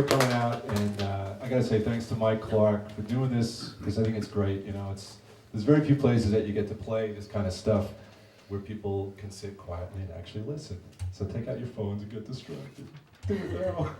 for coming out, and I gotta say thanks to Mike Clark for doing this, because I think it's great. You know, there's very few places that you get to play this kind of stuff where people can sit quietly and actually listen. So take out your phones and get distracted. Do it now.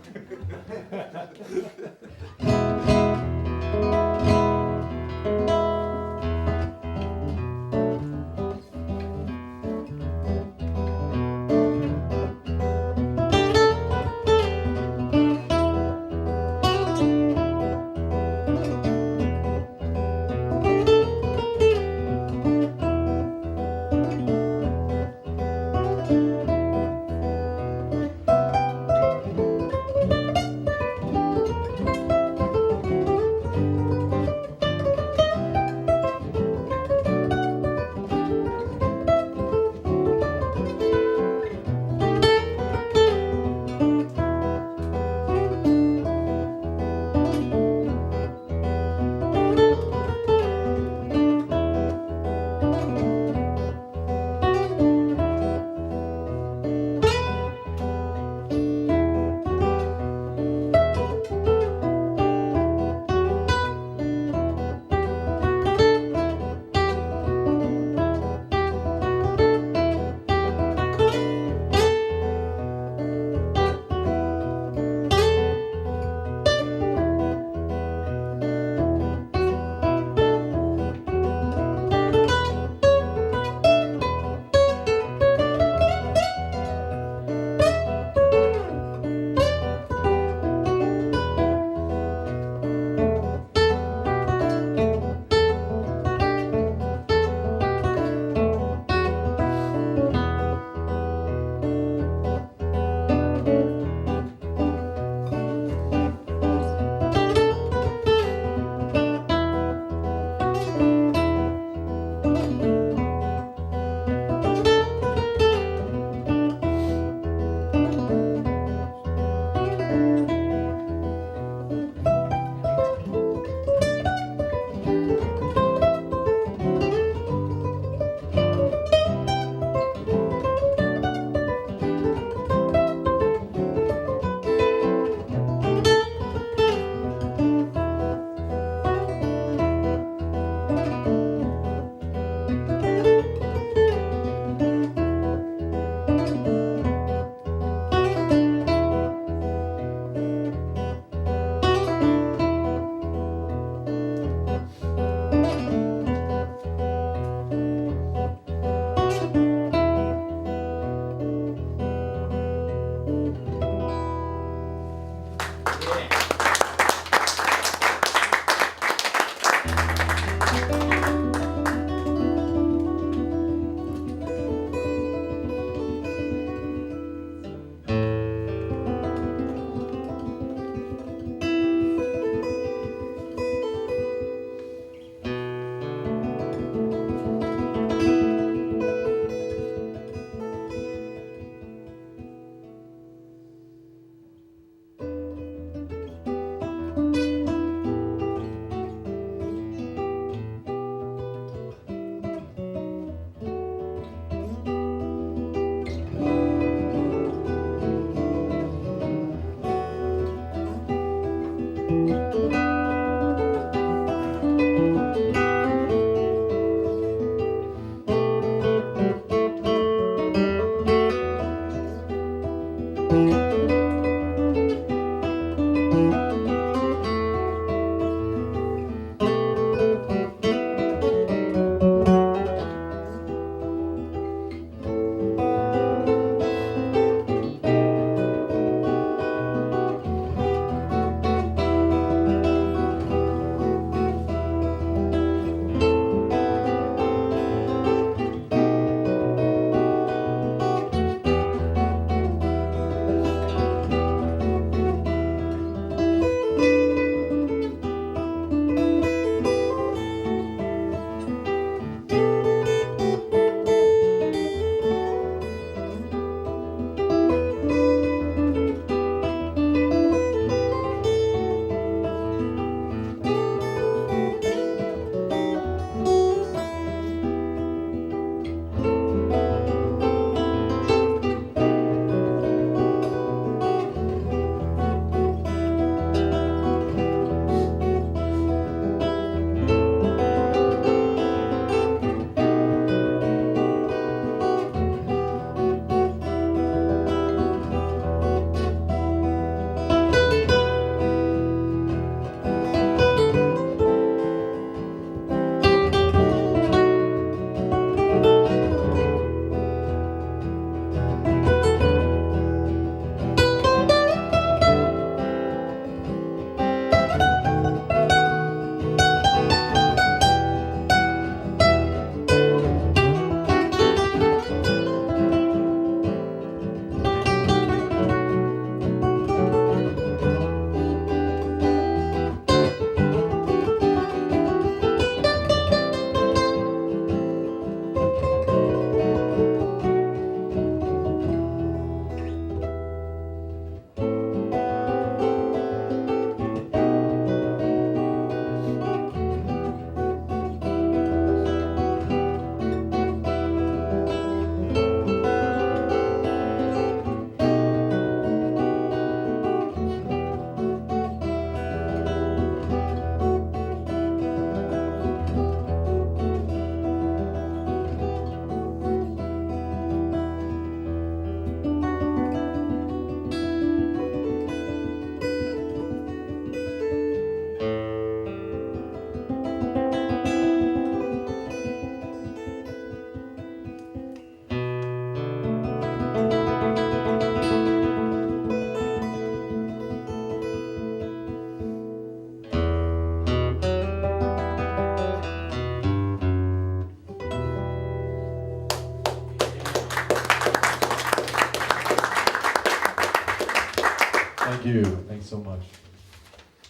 Thank you. Thanks so much.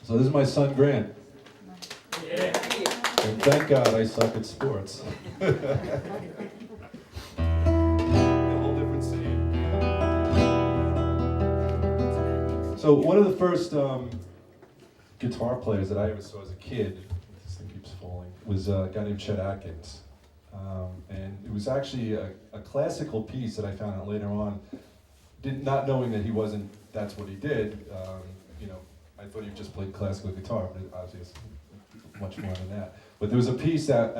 So this is my son, Grant. Yeah. And thank God I suck at sports. A whole different scene. So one of the first guitar players that I ever saw as a kid, this thing keeps falling, was a guy named Chet Atkins. And it was actually a classical piece that I found out later on, not knowing that he wasn't, that's what he did. You know, I thought he just played classical guitar, but obviously it's much more than that. But there was a piece that,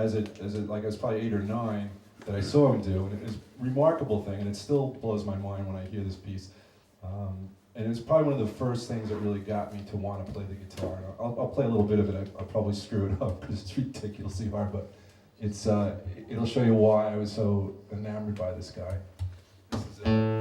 like I was probably 8 or 9, that I saw him do, and it was a remarkable thing, and it still blows my mind when I hear this piece. And it was probably one of the first things that really got me to want to play the guitar. And I'll play a little bit of it. I'll probably screw it up because it's ridiculously hard, but it's it'll show you why I was so enamored by this guy. This is it.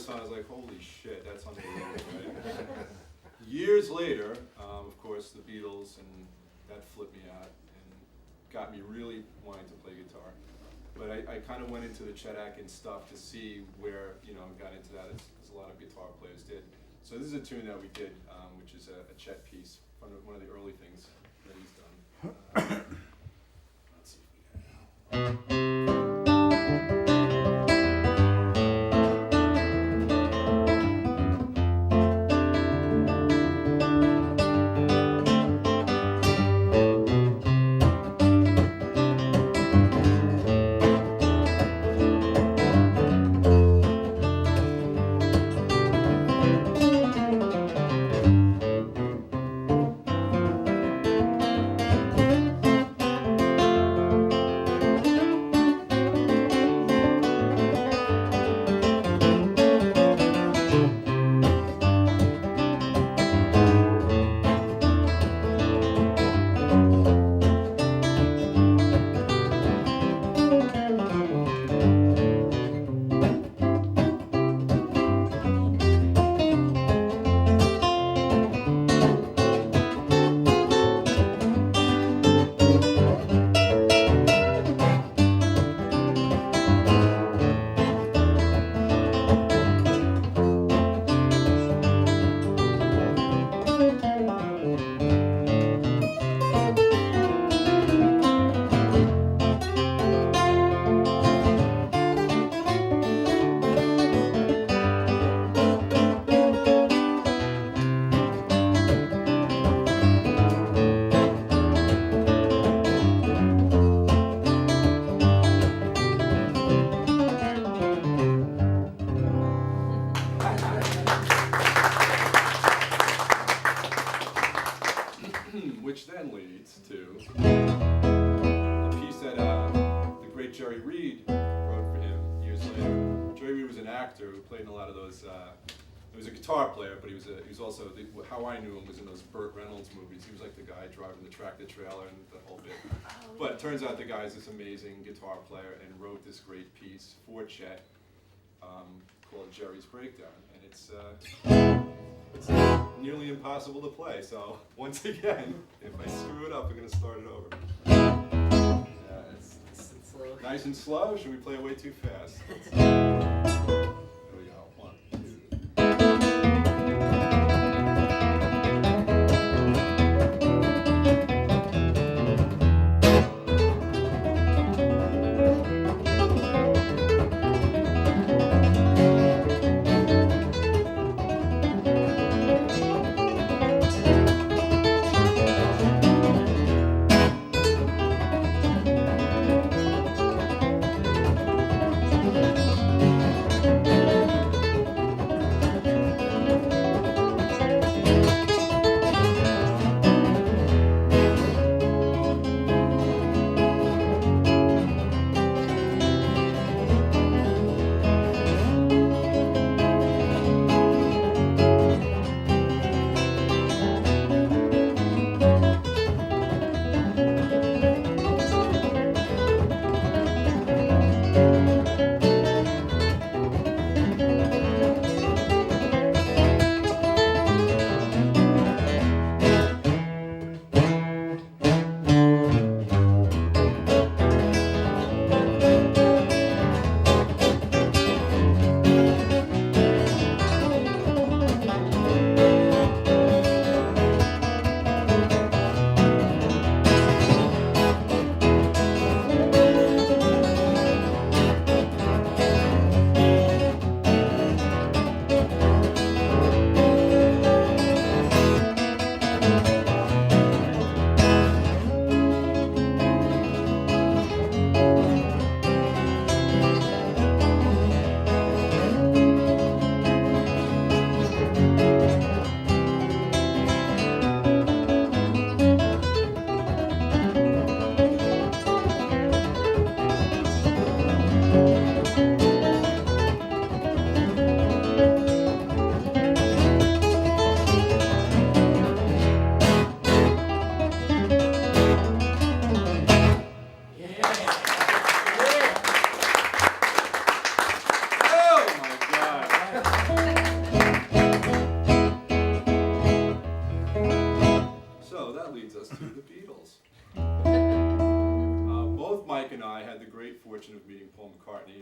I was like, holy shit, that's unbelievable, right? Years later, of course, the Beatles, and that flipped me out and got me really wanting to play guitar. But I kind of went into the Chet Atkins stuff to see where, you know, got into that as a lot of guitar players did. So this is a tune that we did, which is a Chet piece, from one of the early things that he's done. Let's see if we can. which then leads to a piece that the great Jerry Reed wrote for him years later. Jerry Reed was an actor who played in a lot of those. He was a guitar player, but he was also how I knew him was in those Burt Reynolds movies. He was like the guy driving the tractor trailer and the whole bit. But it turns out the guy's this amazing guitar player and wrote this great piece for Chet called Jerry's Breakdown, and it's nearly impossible to play. So once again, if I screw it up, I'm going to start it over. It's nice and slow. Should we play it way too fast? Here we go. 1, 2.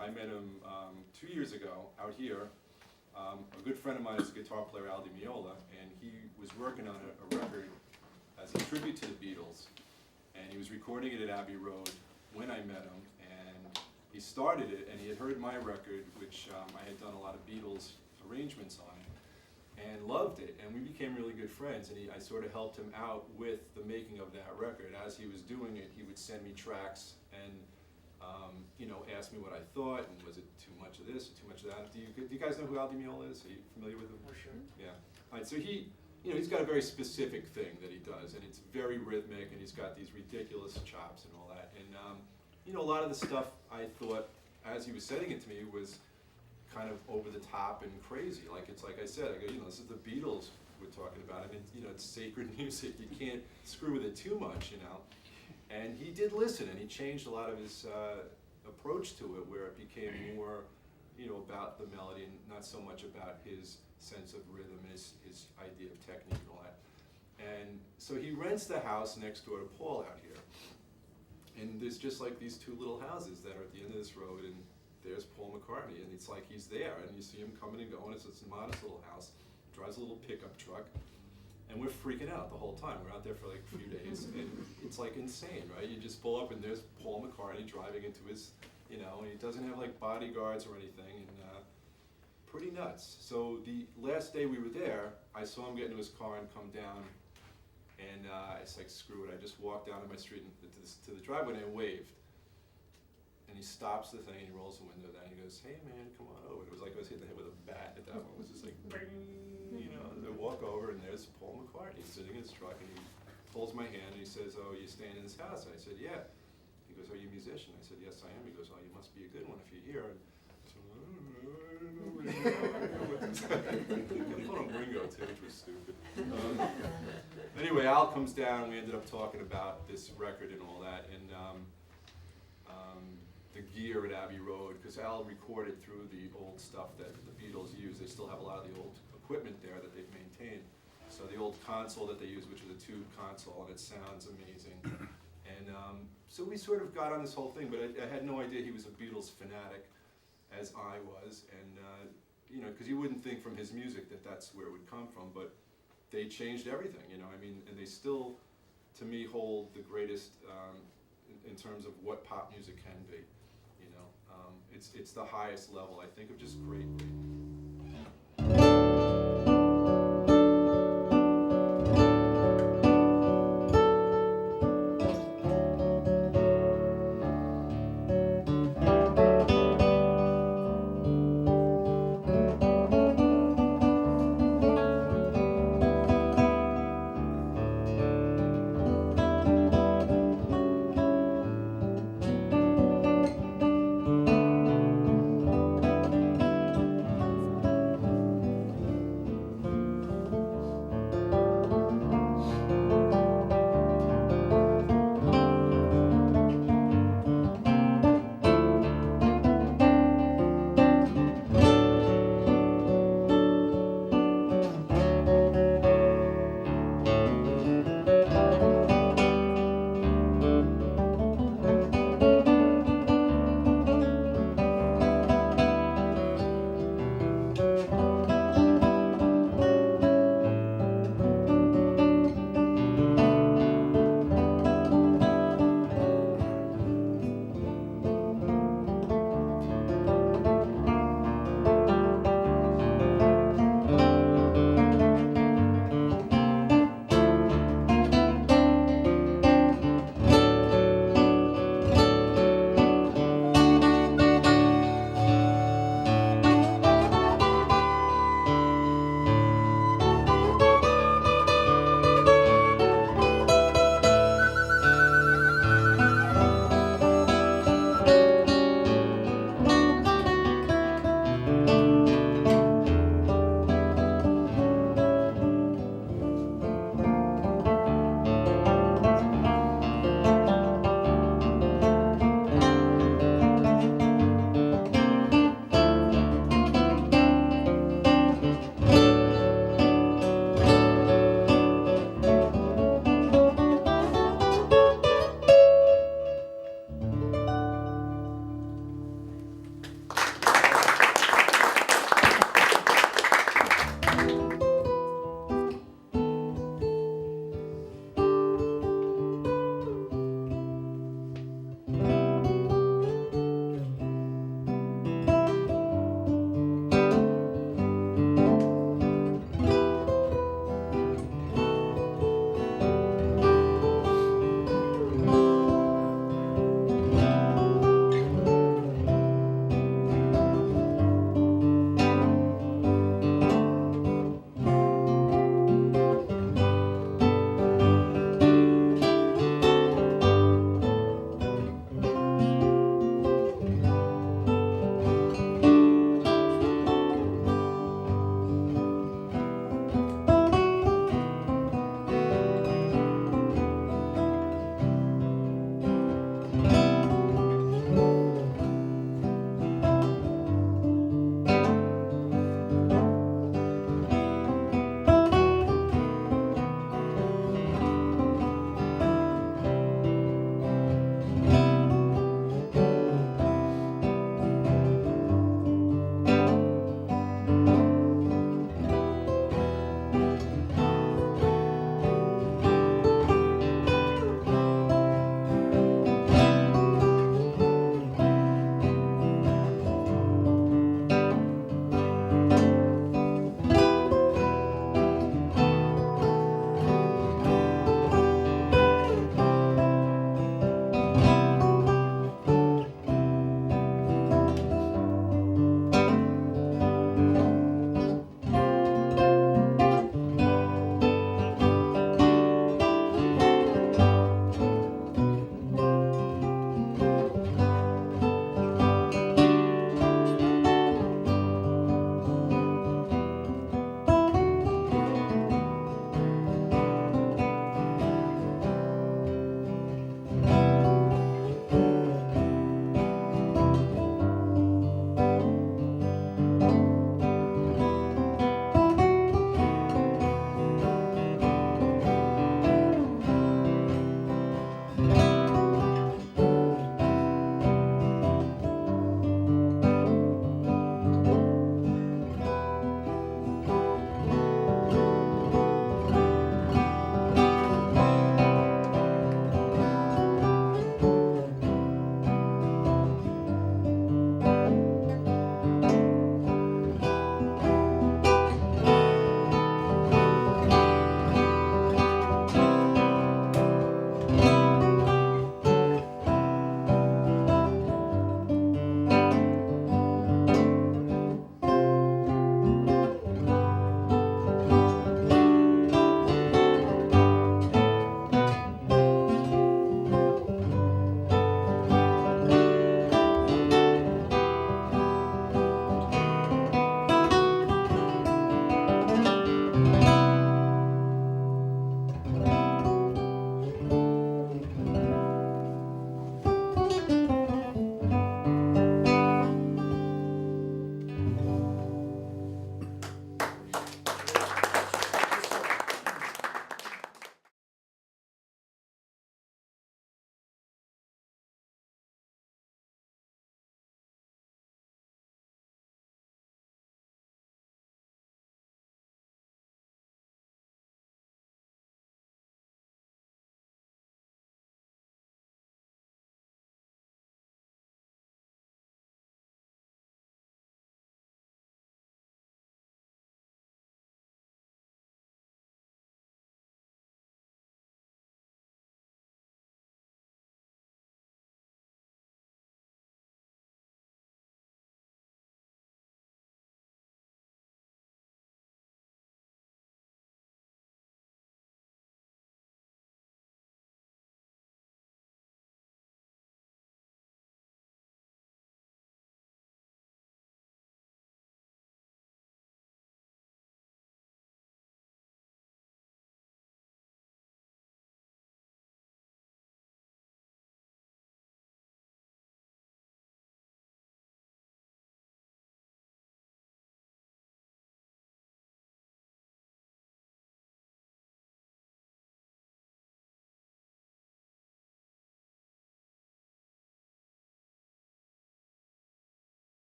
I met him 2 years ago out here. A good friend of mine is a guitar player, Aldi Meola, and he was working on a record as a tribute to the Beatles. And he was recording it at Abbey Road when I met him, and he started it, and he had heard my record, which I had done a lot of Beatles arrangements on, and loved it, and we became really good friends, and I sort of helped him out with the making of that record. As he was doing it, he would send me tracks and ask me what I thought, and was it too much of this or too much of that. Do you guys know who Aldi Meola is? Are you familiar with him? For sure. Yeah. All right, so he's got a very specific thing that he does, and it's very rhythmic, and he's got these ridiculous chops and all that. And a lot of the stuff I thought, as he was sending it to me, was kind of over the top and crazy. Like I said, I go, this is the Beatles we're talking about. I mean, it's sacred music. You can't screw with it too much, And he did listen, and he changed a lot of his approach to it, where it became more, about the melody and not so much about his sense of rhythm and his idea of technique and all that. And so he rents the house next door to Paul out here. And there's just like these two little houses that are at the end of this road, and there's Paul McCartney, and it's like he's there, and you see him coming and going. It's this modest little house, drives a little pickup truck, and we're freaking out the whole time. We're out there for like a few days, and it's like insane, right? You just pull up, and there's Paul McCartney driving into his, and he doesn't have like bodyguards or anything, and pretty nuts. So the last day we were there, I saw him get into his car and come down, and it's like, screw it. I just walked down to my street and to the driveway, and I waved. And he stops the thing, and he rolls the window down, and he goes, "Hey man, come on over." It was like I was hitting the head with a bat at that one. It was just like, bing, and I walk over, and there's Paul McCartney sitting in his truck, and he holds my hand and he says, "Oh, you staying in this house?" And I said, "Yeah." He goes, "Are you a musician?" I said, "Yes, I am." He goes, "Oh, you must be a good one if you're here." And I called him Ringo too, which was stupid. Anyway, Al comes down. We ended up talking about this record and all that, and the gear at Abbey Road, because Al recorded through the old stuff that the Beatles used. They still have a lot of the old equipment there that they've maintained. So the old console that they use, which is a tube console, and it sounds amazing. And so we sort of got on this whole thing, but I had no idea he was a Beatles fanatic, as I was, and you know, because you wouldn't think from his music that that's where it would come from, but they changed everything, you know. I mean, and they still, to me, hold the greatest in terms of what pop music can be. You know, it's the highest level, I think, of just great